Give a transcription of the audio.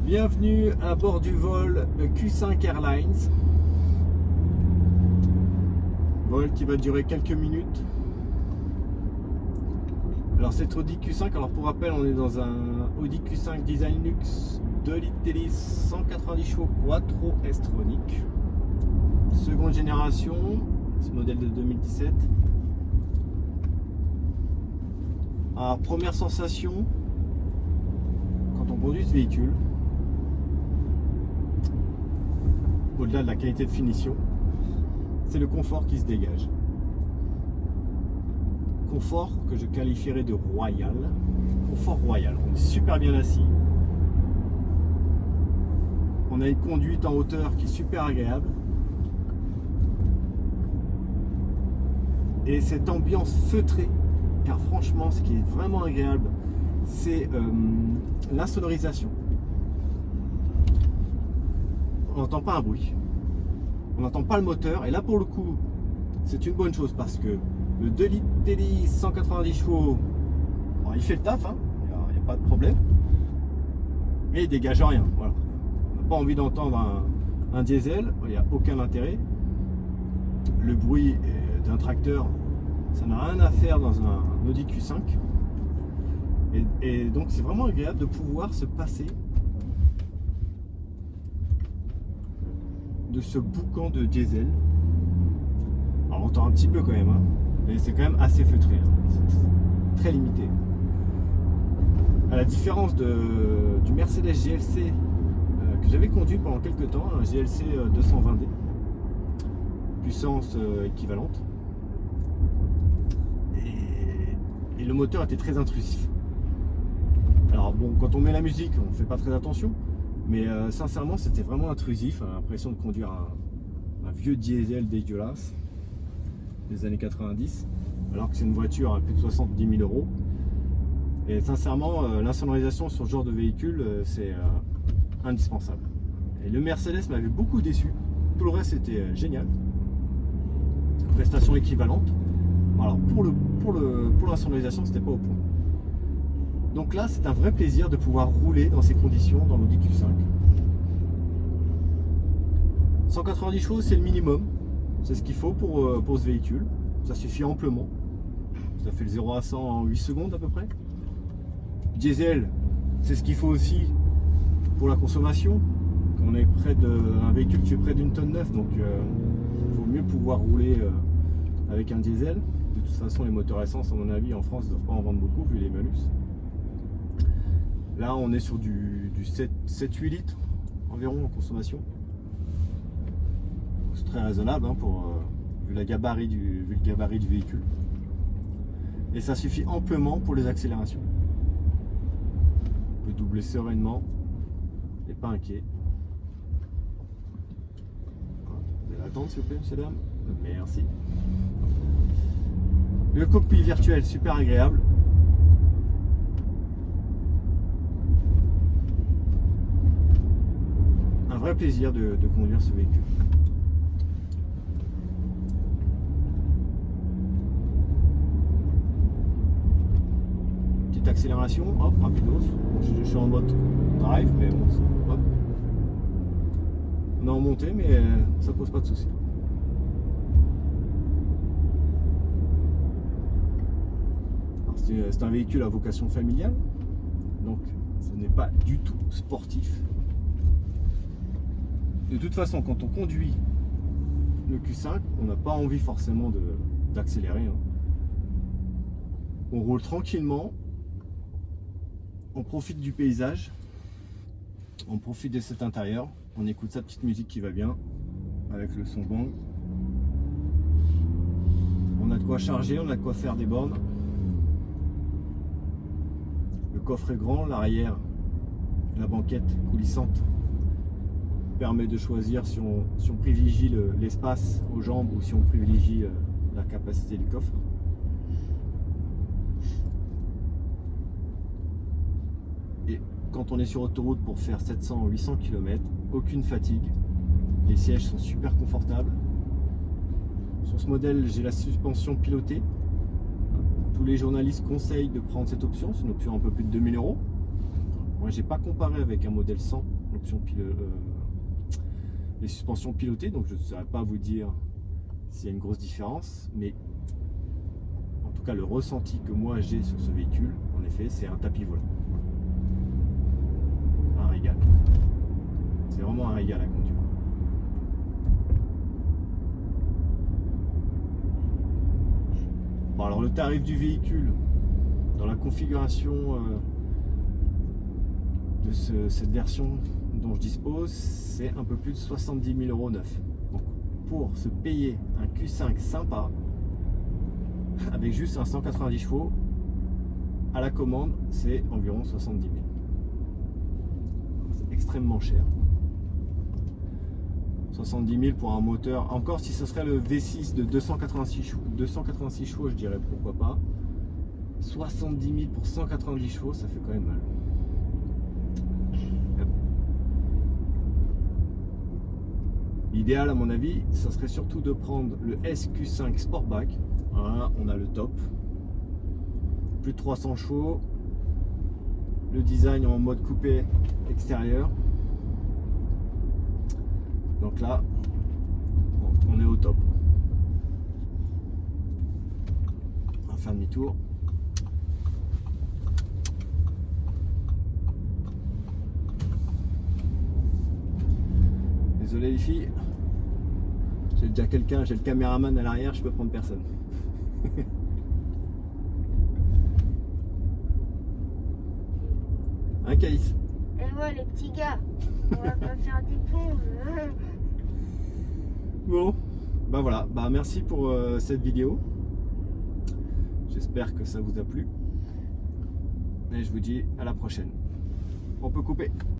Bienvenue à bord du vol Q5 Airlines. Vol qui va durer quelques minutes. Alors c'est Audi Q5, alors pour rappel on est dans un Audi Q5 Design Luxe 2 litres d'hélice 190 chevaux quattro S-tronic. Seconde génération, ce modèle de 2017. Alors première sensation quand on conduit ce véhicule, au-delà de la qualité de finition, c'est le confort qui se dégage. Confort que je qualifierais de royal. Confort royal. On est super bien assis. On a une conduite en hauteur qui est super agréable. Et cette ambiance feutrée, car franchement, ce qui est vraiment agréable, c'est l'insonorisation. On n'entend pas un bruit, on n'entend pas le moteur, et là pour le coup c'est une bonne chose parce que le 2 litres d'hélice 190 chevaux, bon, il fait le taf, il n'y a pas de problème, mais il dégage rien. Voilà. On n'a pas envie d'entendre un diesel, il n'y a aucun intérêt. Le bruit d'un tracteur, ça n'a rien à faire dans un Audi Q5, et donc c'est vraiment agréable de pouvoir se passer de ce boucan de diesel. Alors on entend un petit peu quand même, mais c'est quand même assez feutré, c'est très limité. À la différence du Mercedes GLC que j'avais conduit pendant quelques temps, un GLC 220D, puissance équivalente, et le moteur était très intrusif. Alors bon, quand on met la musique, on fait pas très attention. Mais sincèrement, c'était vraiment intrusif. On a l'impression de conduire un vieux diesel dégueulasse des années 90, alors que c'est une voiture à plus de 70 000 euros. Et sincèrement, l'insonorisation sur ce genre de véhicule, c'est indispensable. Et le Mercedes m'avait beaucoup déçu. Tout le reste était génial. Prestation équivalente. Alors pour l'insonorisation, c'était pas au point. Donc là, c'est un vrai plaisir de pouvoir rouler dans ces conditions dans l'Audi Q5. 190 chevaux, c'est le minimum. C'est ce qu'il faut pour ce véhicule. Ça suffit amplement. Ça fait le 0 à 100 en 8 secondes à peu près. Diesel, c'est ce qu'il faut aussi pour la consommation. Quand on est près d'un véhicule qui fait près d'une tonne 9, donc il faut mieux pouvoir rouler avec un diesel. De toute façon, les moteurs essence, à mon avis, en France, ne doivent pas en vendre beaucoup vu les malus. Là, on est sur du 7-8 litres environ en consommation. C'est très raisonnable vu le gabarit du véhicule. Et ça suffit amplement pour les accélérations. On peut doubler sereinement, et pas inquiet. Vous allez attendre s'il vous plaît, monsieur, dame. Merci. Le cockpit virtuel, super agréable. Un vrai plaisir de conduire ce véhicule. Petite accélération, hop, rapidos. Je suis en mode drive, mais bon, hop. On est en montée, mais ça pose pas de soucis. C'est un véhicule à vocation familiale, donc ce n'est pas du tout sportif. De toute façon, quand on conduit le Q5, on n'a pas envie forcément d'accélérer. On roule tranquillement, on profite du paysage, on profite de cet intérieur, on écoute sa petite musique qui va bien, avec le son bang. On a de quoi charger, on a de quoi faire des bornes. Le coffre est grand, l'arrière, la banquette coulissante permet de choisir si on privilégie l'espace aux jambes ou si on privilégie la capacité du coffre. Et quand on est sur autoroute pour faire 700-800 km, aucune fatigue. Les sièges sont super confortables. Sur ce modèle, j'ai la suspension pilotée. Tous les journalistes conseillent de prendre cette option, c'est une option un peu plus de 2000 euros. Moi j'ai pas comparé avec un modèle 100, l'option les suspensions pilotées, donc je ne saurais pas vous dire s'il y a une grosse différence, mais en tout cas le ressenti que moi j'ai sur ce véhicule, en effet, c'est un tapis volant. Un régal. C'est vraiment un régal à conduire. Bon, alors le tarif du véhicule dans la configuration de cette version dont je dispose, c'est un peu plus de 70 000 € neuf. Donc pour se payer un Q5 sympa avec juste un 190 chevaux à la commande, c'est environ 70 000. C'est extrêmement cher. 70 000 pour un moteur, encore si ce serait le V6 de 286 chevaux, je dirais pourquoi pas. 70 000 pour 190 chevaux, ça fait quand même mal. L'idéal à mon avis, ça serait surtout de prendre le SQ5 Sportback. Voilà, on a le top. Plus de 300 chevaux. Le design en mode coupé extérieur. Donc là, on est au top. On va faire demi-tour. Désolé les filles, j'ai déjà quelqu'un, j'ai le caméraman à l'arrière, je peux prendre personne. Hein Caïs? Et moi les petits gars, on va pas faire des ponts. Bon, ben voilà, bah merci pour cette vidéo. J'espère que ça vous a plu. Et je vous dis à la prochaine. On peut couper.